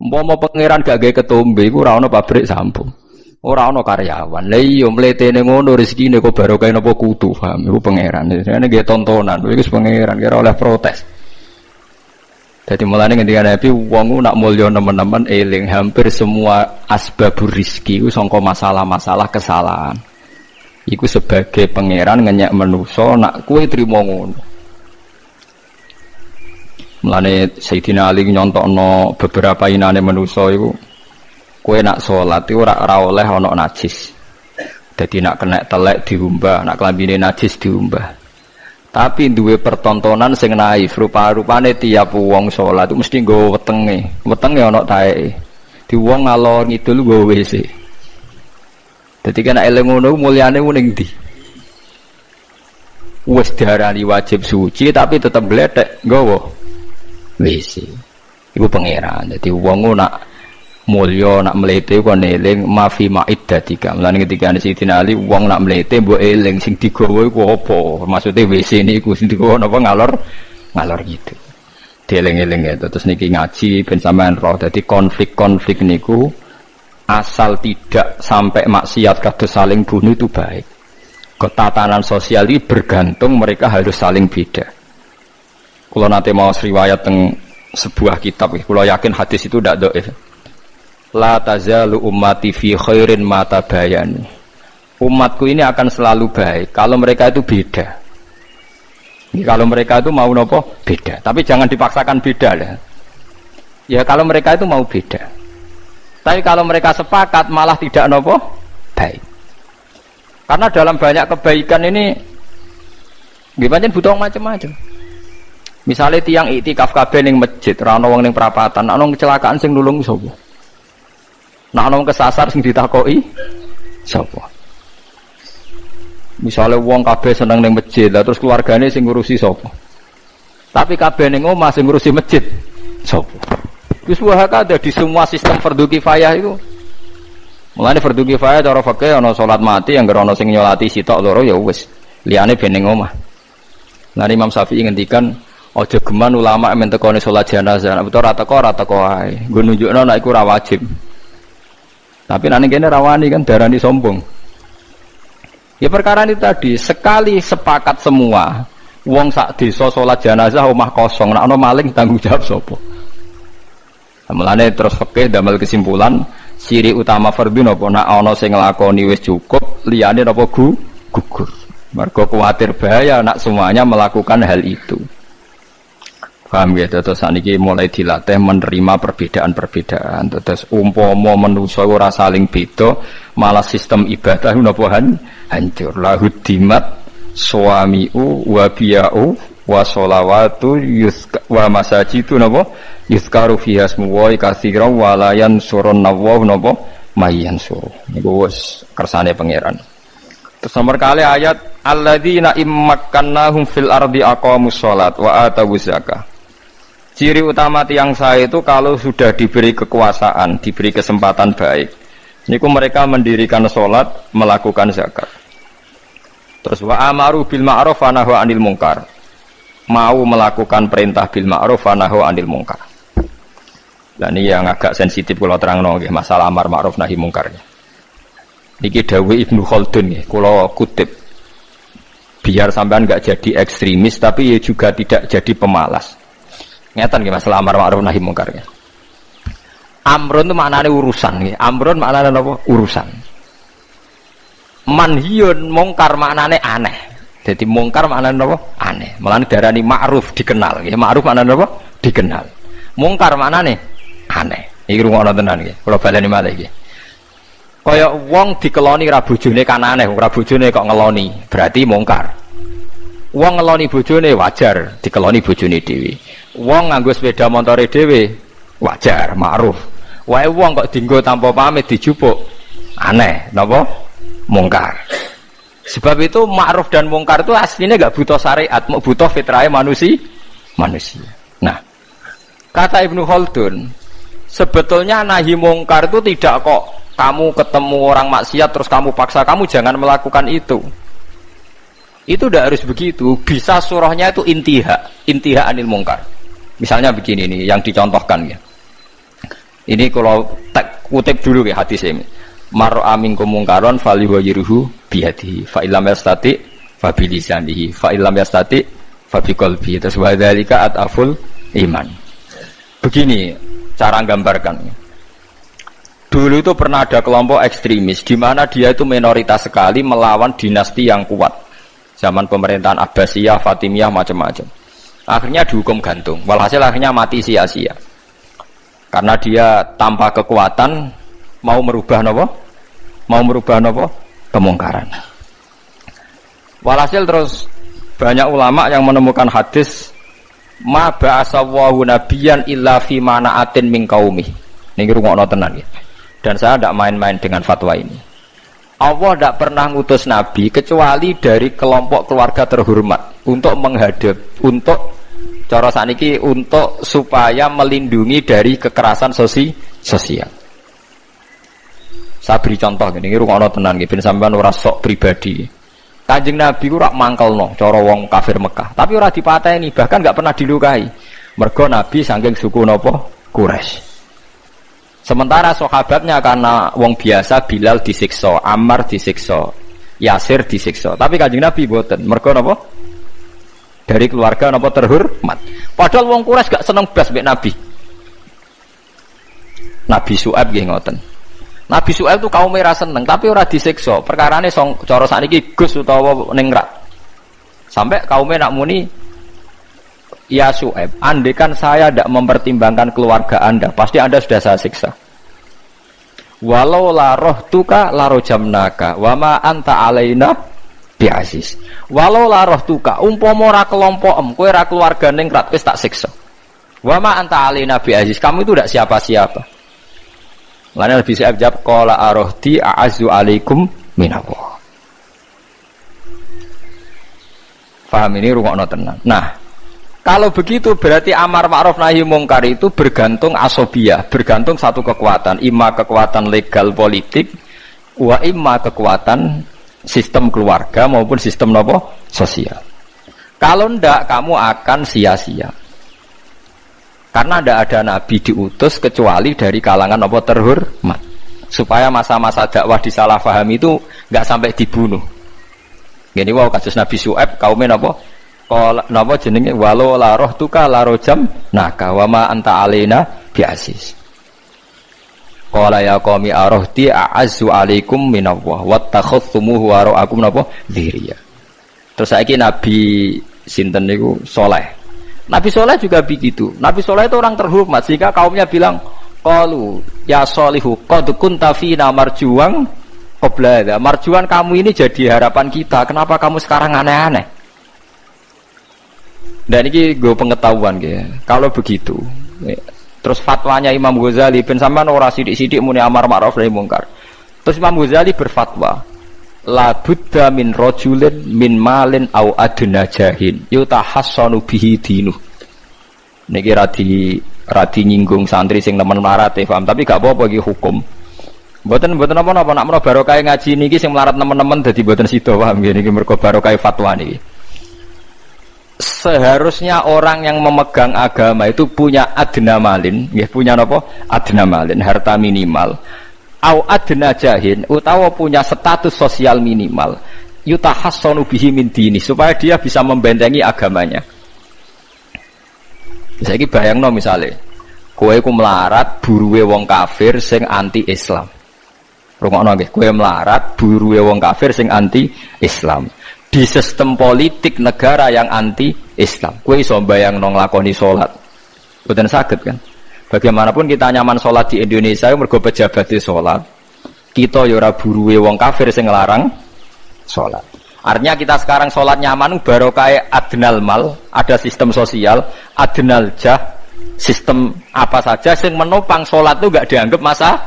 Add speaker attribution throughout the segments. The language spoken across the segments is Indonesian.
Speaker 1: Umpama pangeran gak gawe ketombe iku ora ana pabrik sampo. Ora ana karyawan. Lah iya mletene ngono rezekine kok barokah napa kudu, paham? Iku pangeran. Ini nggih tontonan. Iku pangeran kira oleh protes. Jadi mulane ngendika Nabi wong nak mulya nemen-nemen eling hampir semua asbabur rizki iku sangka masalah-masalah kesalahan. Iku sebagai pangeran ngenyek manusa nak kowe trimo ngono. Mulane Sayyidina Ali nyontokno beberapa inane manusa iku kowe nak salat iku ora oleh ana najis. Dadi nak kena telek diumbah, nak klambine najis diumbah. Tapi duwe pertontonan sing naif, rupa-rupane tiap wong salat itu mesti nggo wetenge. Wetenge ana taeke. Di wong ngalor ngidul nggo WC. Dadi kan eleng ngono mulyane ning ndi? Wis diarani wajib suci tapi tetep bletek nggawa WC. Iku pangeran. Dadi wong nak mulya nak mlete kok eling mafi ma'iddatika. Mulane ketika Sayyidina Ali wong nak mlete mbok eling sing digawa iku apa? Maksude WC niku sing digawa napa ngalor gitu. Dieling-eling ya. Terus niki ngaji ben sampean roh. Dadi konflik-konflik niku asal tidak sampai maksiat kados saling bunuh itu baik. Ketatanan sosial ini bergantung mereka harus saling beda. Kalau nanti mau riwayat teng sebuah kitab, kalau yakin hadis itu tidak dhaif. La tazalu ummati fi khairin ma tabayanu. Umatku ini akan selalu baik kalau mereka itu beda. Ini kalau mereka itu mau nopo beda, tapi jangan dipaksakan beda lah. Ya kalau mereka itu mau beda. Tapi kalau mereka sepakat malah tidak nopo baik. Karena dalam banyak kebaikan ini gimana butuh macam-macam. Misalnya tiang iktikaf kabeh ning masjid, ora ana wong ning perapatan, ana kecelakaan sing nulung sapa? Nah ana kesasar sing ditakoki sapa? Misalnya wong kabeh seneng ning masjid, lah terus keluargane sing ngurusi sapa? Tapi kabeh ning omah sing ngurusi masjid sapa? Wis wae ada di semua sistem fardhu kifayah itu. Mulane fardhu kifayah cara fikih ana salat mati yang ana sing nyolati sitok loro ya wis, liyane ben ning omah. Nah Imam Syafi'i ngendikan aja geman ulama men tekone salat jenazah, nek ora teko ae. Nggo nunjukno nek iku ora wajib. Tapi nek kene rawani kan darani sombong. Ya perkara ini tadi, sekali sepakat semua, wong sak desa salat jenazah omah kosong, nek ana maling tanggung jawab sapa? Mulane terus fikih damel kesimpulan ciri utama fardhu napa nek ana sing nglakoni wis cukup, liyane napa gugur. Mergo kuwatir bahaya nek semuanya melakukan hal itu. Paham ya, terus saniki mulai dilatih menerima perbedaan-perbedaan. Terus umpama manusa ora saling beda, malah sistem ibadah napa hancur. Lahudimat suamiu wa biya'u wa sholawatu wa masajidu napa yuzkaru fiha ismullahi katsiran wa la yansurunna wa napa mayansur. Niku wis kersane pangeran. Terus nomor kali ayat alladzina immakkannahum fil ardi aqamus shalat wa atawuz zakah. Ciri utama tiang saya itu kalau sudah diberi kekuasaan, diberi kesempatan baik. Niku mereka mendirikan sholat, melakukan zakat. Terus wa amaru bil ma'ruf wa nahu 'anil munkar. Mau melakukan perintah bil ma'ruf wa nahu 'anil munkar. Lah ini yang agak sensitif kalau terangno nggih masalah amar ma'ruf nahi munkar. Niki dawuh Ibnu Khaldun nggih, kula kutip. Biar sampean enggak jadi ekstremis tapi ya juga tidak jadi pemalas. Ngeten nggih masalah amar ma'ruf nahi munkar. Amrun itu maknane urusan nggih. Amrun maknane apa? Urusan. Manhiyun mungkar maknane aneh. Jadi mungkar maknane apa? Aneh. Mulane darani ma'ruf dikenal nggih. Ma'ruf maknane apa? Dikenal. Mungkar maknane aneh. Iki rungokno tenan nggih. Kula baleni malih nggih. Kaya wong dikeloni ra bojone kan aneh, ora bojone kok ngeloni. Berarti mungkar. Wong ngeloni bojone wajar, dikeloni bojone dhewe. Wong nganggo sepeda motore dhewe wajar, ma'ruf. Wae wong kok dienggo tanpa pamit dijupuk aneh, napa? Mungkar. Sebab itu ma'ruf dan mungkar itu aslinya enggak butuh syariat, mau butuh fitrah manusia. Nah, kata Ibnu Khaldun, sebetulnya nahi mungkar itu tidak kok kamu ketemu orang maksiat terus kamu paksa kamu jangan melakukan itu. Itu tidak harus begitu. Bisa surahnya itu intiha anil mungkar. Misalnya begini nih yang dicontohkan ya. Ini kalau kutip dulu ya hadis ini. Mar amin kumungkaron falyughayyirhu biyadihi fa illam yastati fa bilisanihi fa illam yastati fa biqalbihi. Terus wa dzalika ataful iman. Begini cara gambarkan. Dulu itu pernah ada kelompok ekstremis di mana dia itu minoritas sekali melawan dinasti yang kuat. Zaman pemerintahan Abbasiyah, Fatimiyah macam-macam. Akhirnya dihukum gantung. Walhasil akhirnya mati sia-sia. Karena dia tanpa kekuatan mau merubah nopo? Mau merubah nopo? Kemungkaran. Walhasil terus banyak ulama yang menemukan hadis ma ba'asawahu nabiyan illa fi mana'atin min qaumi. Niki rungokno tenan ya. Dan saya tidak main-main dengan fatwa ini. Allah tidak pernah ngutus nabi kecuali dari kelompok keluarga terhormat untuk menghadap, untuk cara saniki untuk supaya melindungi dari kekerasan sosial. Saya beri contoh gini, rungokno tenan nggih ben sampean ora sok pribadi. Kanjeng Nabi ku rak mangkelno cara wong kafir Mekah, tapi ora dipateni, bahkan enggak pernah dilukai. Mergo Nabi saking suku napa? Quraisy. Sementara sahabatnya karena wong biasa, Bilal disiksa, Ammar disiksa, Yasir disiksa. Tapi Kanjeng Nabi mboten. Mergo napa? Dari keluarga napa terhormat. Padahal wong Quraisy gak seneng blas mbek Nabi. Nabi Syuaib nggih ngoten. Nabi Syuaib itu kaum merah seneng, tapi ora disiksa. Perkarane cara sakniki Gus utawa ningrat. Sampai kaumnya nak muni, ya Syuaib, andekan saya tidak mempertimbangkan keluarga Anda, pasti Anda sudah saya siksa. Walau la rohtuka la rojamnaka, wama anta alaina biasis. Walau la rohtuka, umpama ora kelompokem, kowe ora keluarga ningrat, wis tak siksa. Wama anta alaina biasis, kamu itu tidak siapa-siapa. Lainnya lebih siap jawab qala arohti a'azzu alaikum minallah. Paham ini rungokno tenan. Nah, kalau begitu berarti amar ma'ruf nahi mungkar itu bergantung asobiyah, bergantung satu kekuatan, imma kekuatan legal politik, wa imma kekuatan sistem keluarga maupun sistem nopo sosial. Kalau ndak kamu akan sia-sia. Karena tidak ada nabi diutus kecuali dari kalangan apa terhormat, supaya masa-masa dakwah disalahfahami itu nggak sampai dibunuh. Gini wow kasus Nabi Syuaib kaumnya apa? Kalau apa jenenge walau la rohtuka la rojam naka wama anta alena biasis. Qala ya qaumi arohti a'azzu alaikum minallah wattakhadhtumuhu wara'akum napa dziriya. Terus saiki Nabi sinten niku Saleh. Nabi Saleh juga begitu. Nabi Saleh itu orang terhormat sehingga kaumnya bilang, qalu ya Shalihu qad kunta fina marjuwan qabla hadza. Marjuwan kamu ini jadi harapan kita. Kenapa kamu sekarang aneh-aneh? Dan ini gue pengetahuan gitu. Kalau begitu, terus fatwanya Imam Ghazali ben sampean ora sithik-sithik muni amar ma'ruf nahi mungkar. Terus Imam Ghazali berfatwa, la budda min rajulin min malin au adna jahin yutahassanu bihi dinu. Niki radi nyinggung santri sing nemen melarat paham, tapi gak apa-apa iki hukum. Mboten apa-apa nak menawa barokah ngaji niki sing melarat nemen-nemen dadi mboten sida paham nggih niki mergo barokah fatwa niki. Seharusnya orang yang memegang agama itu punya adna malin, nggih punya napa? Adna malin, harta minimal. Au adna jahin utawa punya status sosial minimal yutahassanu bihi min dini supaya dia bisa membentengi agamanya. Saiki bayangno misale kowe ku melarat buruwe wong kafir sing anti Islam. Rungokno nggih, kowe melarat buruwe wong kafir sing anti Islam. Di sistem politik negara yang anti Islam, kowe iso bayangno nglakoni salat. Mboten saged kan? Bagaimanapun kita nyaman sholat di Indonesia, mergo pejabat di sholat. Kita yora buruwe wong kafir sing ngelarang sholat. Artinya kita sekarang sholat nyaman barokah adnal mal, ada sistem sosial, adnal jah, sistem apa saja sing menopang sholat itu gak dianggap masalah.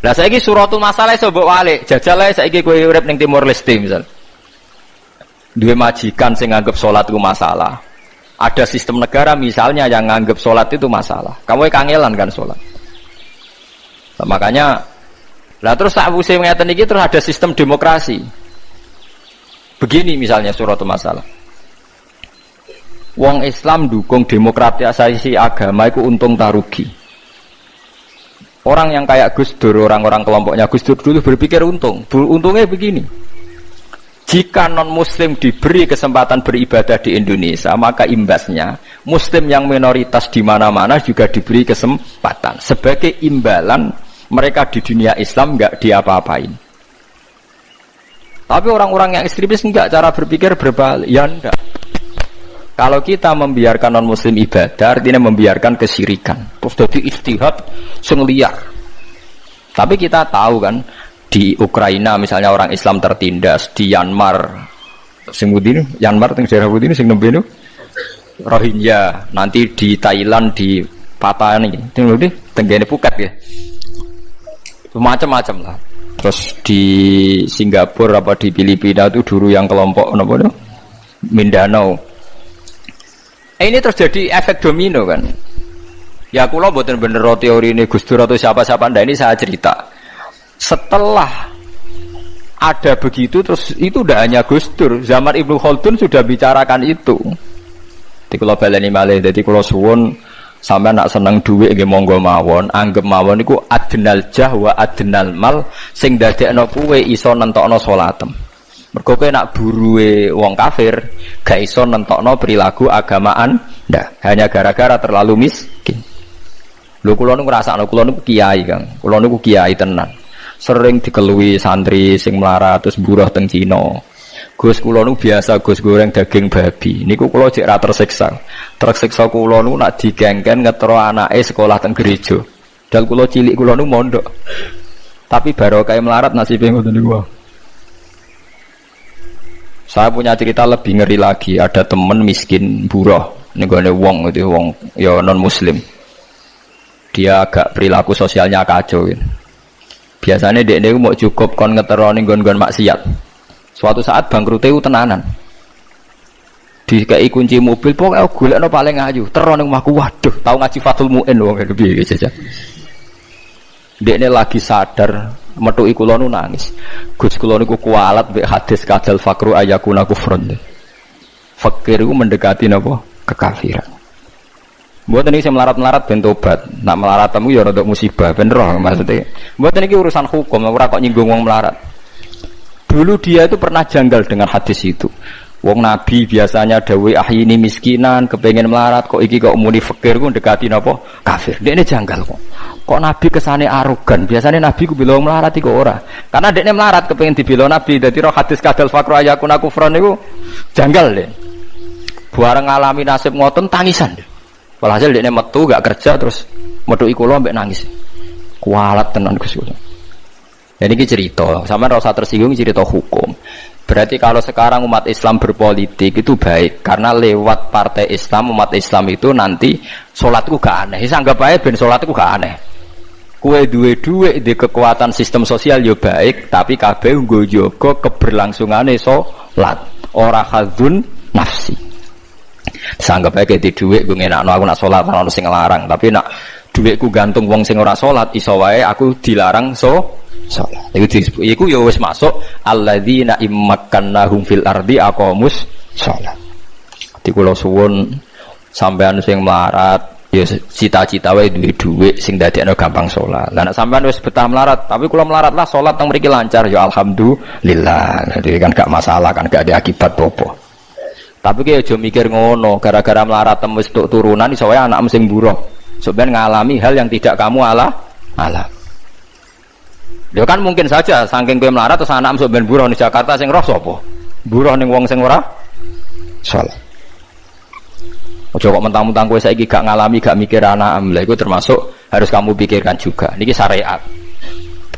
Speaker 1: Lah saiki suratul masalah iso mbok walik, jajal ae saiki kowe urip ning Timor Leste misal. Duwe majikan sing nganggep sholat itu masalah. Ada sistem negara misalnya yang nganggap sholat itu masalah. Kamu kangelan kan sholat. Nah, makanya, lah terus tak usah mengatakan ini terus ada sistem demokrasi. Begini misalnya suratul masalah. Wong Islam dukung demokratisasi agama itu untung tak rugi. Orang yang kayak Gus Dur, orang-orang kelompoknya Gus Dur dulu berpikir untung. Untungnya begini. Jika non-muslim diberi kesempatan beribadah di Indonesia, maka imbasnya muslim yang minoritas di mana-mana juga diberi kesempatan. Sebagai imbalan mereka di dunia Islam enggak diapa-apain. Tapi orang-orang yang ekstremis enggak, cara berpikir berbalik. Ya enggak. Kalau kita membiarkan non-muslim ibadah, artinya membiarkan kesyirikan. Terus jadi ijtihad sing liar. Tapi kita tahu kan, di Ukraina misalnya orang Islam tertindas, di Myanmar, sing ini, Myanmar teng daerah ini sing nembe Rohingya, nanti di Thailand di Patani, teng ndi tenggene Phuket ya. Macam-macam lah. Terus di Singapura apa di Filipina itu dulu yang kelompok napa itu? Mindanao. Ini terjadi efek domino kan. Ya kula mboten bener teori ini Gus Dur atau siapa-siapa ndak, ini saya cerita. Setelah ada begitu terus itu udah hanya Gus Dur, zaman Ibnu Khaldun sudah bicarakan itu. Di kula baleni malih, dadi kula suwun sampean nak seneng dhuwit nggih monggo mawon, anggap mawon iku adnal jah wa adnal mal sing dadekno kuwe iso nentokno salatem. Mergo kowe nak buruwe wong kafir gak iso nentokno perilaku agamaan ndak, hanya gara-gara terlalu miskin. Lho kula niku ngrasakno, kula niku kiai Kang. Kula niku kiai tenan. Sering dikelui santri sing melarat terus buruh teng Cina. Gus kula niku biasa Gus goreng daging babi. Niku kula cek ra tersiksa. Tersiksa kula niku nak digengken ngetro anake sekolah teng gereja. Dal kula cilik kula niku mondok. Tapi barokah melarat nasibe ngoten niku. Saya punya cerita lebih ngeri lagi. Ada temen miskin buruh, nenggone wong itu wong ya non muslim. Dia agak perilaku sosialnya kacau. Ya. Biasanya dia mau cukup kon ngeteroni gon-gon maksiat. Suatu saat bangkrute tenanan. Dikai kunci mobil pokoknya golekno paling ayu. Terone omahku, waduh, tahu ngaji Fathul Muin wong piye saja. Dekne lagi sadar metuki kula nu nangis. Gus kula niku kualat mbek hadis kadal fakru ayakuna kufrun. Fakir iku mendekati napa? Kekafiran. Mboten iki melarat-melarat ben tobat. Nak melarat temu ya rada musibah, ben roh maksudnya. Mboten iki urusan hukum, ora kok nyinggung wong melarat. Dulu dia itu pernah janggal dengan hadis itu. Wong Nabi biasanya dawuh ahyini miskinan, kepengen melarat kok iki kok muni fakir ku mendekati napa? Kafir. Dekne janggal kok. Kok Nabi kesane arogan? Biasanya Nabi ku bilang melarat iku ora. Karena dekne melarat kepengin dibela Nabi. Dadi roh hadis kadal fakru ayakuna kufran niku janggal deh. Bareng ngalami nasib ngoten tangisan. Walhasil dekne metu gak kerja terus metuki kula mbek nangis. Kualat tenan Gus. Jadi ini cerita, sampean ora usah tersinggung cerita hukum. Berarti kalau sekarang umat Islam berpolitik itu baik karena lewat partai Islam umat Islam itu nanti sholatku gak aneh. Anggap aja ben sholatku gak aneh. Kue duwe di kekuatan sistem sosial yo baik, tapi kabeh nggo jaga keberlangsungane sholat. Ora khadzun nafsi. Anggap aja di duit gue ngenakno aku nak sholat ana sing larang, tapi nak duitku gantung wong sing ora sholat iso wae aku dilarang sholat. Iku ya wis masuk alladzina immakannahum fil ardi aqamus sholat. Dadi kula suwun sampean sing melarat ya cita-cita wae duwe dhuwit sing dadekno gampang sholat. Lah nek sampean wis betah melarat, tapi kula melarat lah sholat teng mriki lancar ya alhamdulillah. Jadi kan gak masalah kan gak ada akibat apa. Tapi ki aja mikir ngono, gara-gara melarat wis tuk turunan iso wae anakmu sing buruh. Sampeyan ngalami hal yang tidak kamu alami. Ya kan mungkin saja saking kowe melarat terus anak sok ben buruh di Jakarta sing roh sapa? Buruh ning wong sing ora salat. Ojo kok mentang-mentang kowe saiki gak ngalami, gak mikir anak lha iku termasuk harus kamu pikirkan juga. Niki syariat.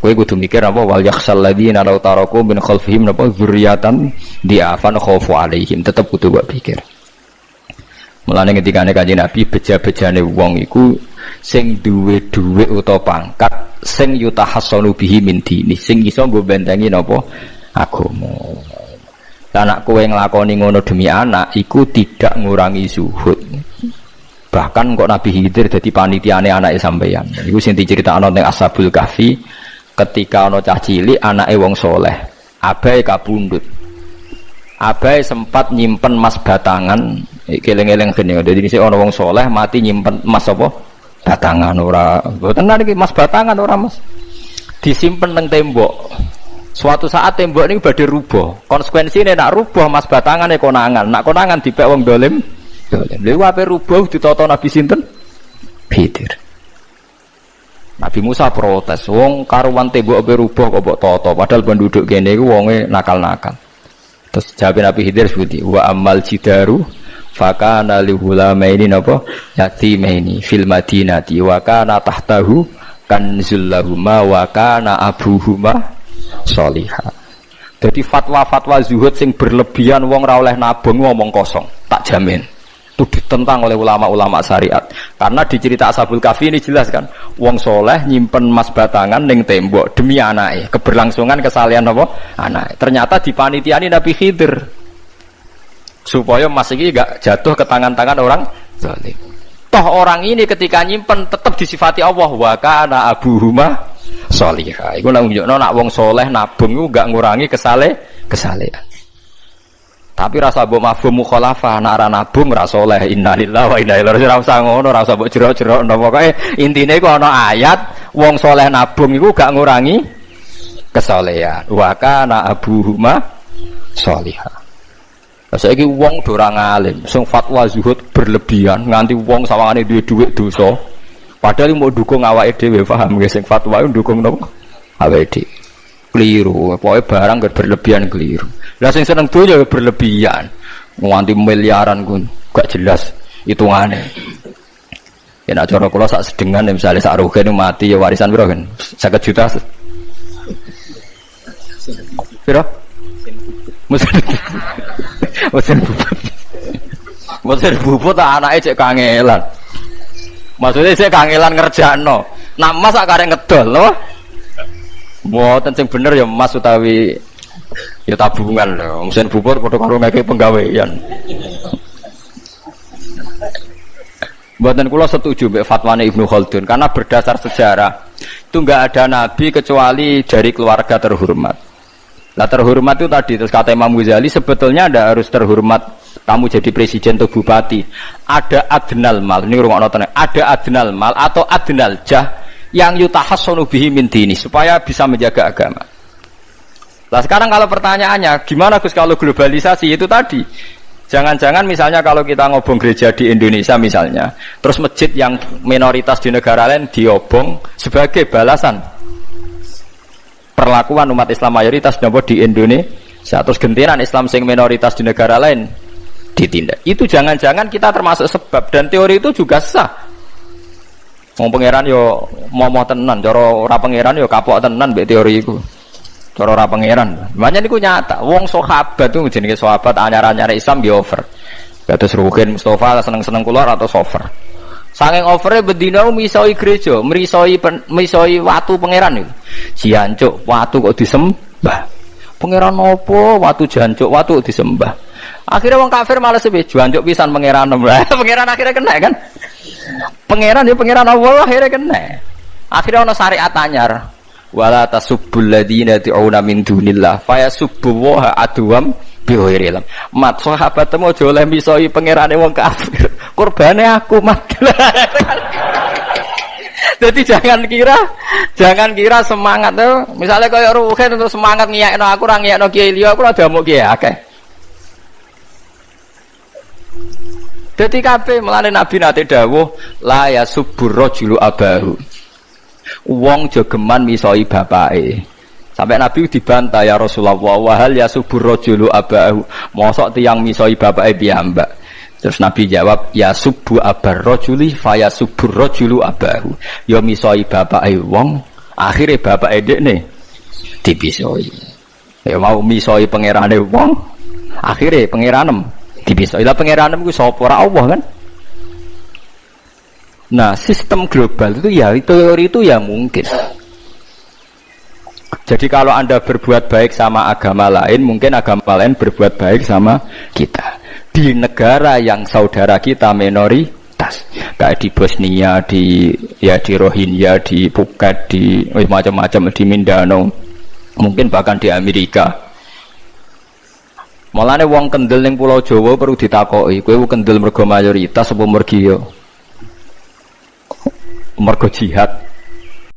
Speaker 1: Kowe kudu mikir apa wal yakhsal ladina law taraku min khalfihim napa dzurriatan diafan khaufu alaihim, tetep kudu mbok pikir. Mulane ketikane Kanjeng Nabi beja-bejane wong iku sing duwe dhuwit utawa pangkat sing yutahassanu bihi min dini, sing iso nggo bentengi napa agama. Lah nek kowe nglakoni ngono demi anak iku tidak ngurangi zuhud. Bahkan kok Nabi Khidir dadi panitiane anake sampeyan. Iku sing diceritakno teng Ashabul Kahfi ketika ana cah cilik anake wong soleh, abahe kabundut. Abahe sempat nyimpen emas batangan Keleng-eleng kene. Dadi dhisik ana wong saleh mati nyimpen emas apa? Batangan ora. Mboten niki emas batangan ora, Mas. Disimpen nang tembok. Suatu saat tembok ini badhe rubuh. Konsekuensine nak rubuh emas batangane konangan. Nak konangan dipek wong dolim. Dolim. Lha ape rubuh ditata Nabi sinten? Khidir. Nabi Musa protes. Wong karuan tembok ape rubuh kok mbok tata. Padahal penduduk kene iku wonge nakal-nakal. Terus jawab Nabi Khidir seperti wa amal jidaru fakana lihulamaini napa yatimaini fil madinati wa kana tahtahu kanzul lahuma wa kana abuhuma sholihah. Jadi fatwa-fatwa zuhud sing berlebihan wong ra oleh nabung ngomong kosong, tak jamin. Itu ditentang oleh ulama-ulama syariat. Karena di cerita Ashabul Kahfi ini jelas kan, wong soleh nyimpen emas batangan ning tembok demi anake, keberlangsungan kesalehan apa? Anake. Ternyata dipanitiani Nabi Khidir. Supaya emas iki enggak jatuh ke tangan-tangan orang zalim. Toh orang ini ketika nyimpen tetap disifati Allah wa kana abuhuma sholihah. Iku nang nunjukno nak wong soleh nabung iku enggak ngurangi kesalehan. Tapi rasa mbok mafhum mukhalafah nek ora nabung ora saleh innalillahi wa inna ilaihi raji'un. Ora usah ngono, ora usah mbok jero-jero napa pokoke intine iku ana ayat wong saleh nabung iku gak ngurangi kesalehan. Wa kana abuhuma sholihah. Lah saiki wong do ora ngalim, sing fatwa zuhud berlebihan nganti wong sawangane duwe dhuwit dosa. Padahal mau dukung awake dhewe paham nggih sing fatwa iku dukung napa? Awake dhewe. Keliru, pokoknya barang berlebihan keliru. Lah sing seneng donya berlebihan. Nganti miliaran kun gak jelas hitungane. Ya nek cara kula sak sedengan misalnya sak rogen mati ya warisan piro kan? 50 juta. Piro? Mesin bubut anake cek kangelan. Maksudnya cek kangelan ngerjakno. Nak mas sak karek ngedol lho. Mboten sing bener ya emas utawi ya tabungan lho. Mesin bubur padha karo ngeke penggawean. Mboten kula setuju mbek fatwane Ibnu Khaldun karena berdasar sejarah itu enggak ada nabi kecuali dari keluarga terhormat. Lah terhormat itu tadi terus kata Imam Ghazali sebetulnya ndak harus terhormat kamu jadi presiden atau bupati. Ada adnal mal, ini rungokno tenan. Ada adnal mal atau adnal jah yang yutahassanu bihi min dini supaya bisa menjaga agama. Lah sekarang kalau pertanyaannya gimana Gus kalau globalisasi itu tadi jangan-jangan misalnya kalau kita ngobong gereja di Indonesia misalnya terus masjid yang minoritas di negara lain diobong sebagai balasan perlakuan umat Islam mayoritas di Indonesia terus gentenan Islam sing minoritas di negara lain ditindak. Itu jangan-jangan kita termasuk sebab dan teori itu juga sah. Wong pangeran yo momo tenan, cara ora pangeran yo kapok tenan mbek teori iku. Cara ora pangeran. Makanya niku nyata. Wong sahabat itu jenenge sahabat anyar-anyar Islam di over. Kados Ruhin Mustafa seneng-seneng kula atau over. Saking overe bedina misoi gereja, misoi watu pangeran niku. Jancuk watu kok disembah. Pangeran opo watu jancuk watu kok disembah. Akhirnya wong kafir malah sepe jancuk pisan pangeran. Pangeran akhirnya kena kan. Pangeran ya pangeran Allah akhirnya kena. Akhirnya ana syariat anyar. Wala tasubbul ladina tu'una min dunillah fayasubbu wa adwam bighairi ilm. Mat sahabat temu aja oleh misoi pangerane wong kafir. Kurbane aku mat. Jadi jangan kira semangat tuh. Misalnya kaya Ruhin untuk semangat ngiyakno aku ora ngiyakno kiai liya aku ora damuk kiai akeh. Dadi kabeh melane Nabi nate dawuh la yasubbur rajulu abahu. Wong jogeman misoi bapake. Sampai Nabi dibantah ya Rasulullah wa hal yasubbur rajulu abahu. Mosok tiyang misoi bapake piyambak. Terus Nabi jawab ya subbu abar rajuli fa yasubbur rajulu abahu. Ya misoi bapake wong, akhire bapake dekne dipisoi. Ya mau misoi pangerane wong, akhire pangeranem dipisoi. Lah pangeranem ku sapa ora Allah kan? Nah, sistem global itu ya teori itu ya mungkin. Jadi kalau Anda berbuat baik sama agama lain, mungkin agama lain berbuat baik sama kita. Di negara yang saudara kita minoritas, kayak di Bosnia, di Rohingya, di Phuket, di macam-macam di Mindanao, mungkin bahkan di Amerika. Mulane wong kendel ning Pulau Jawa perlu ditakoki, kowe kendel mergo mayoritas apa mergo mergo jihad?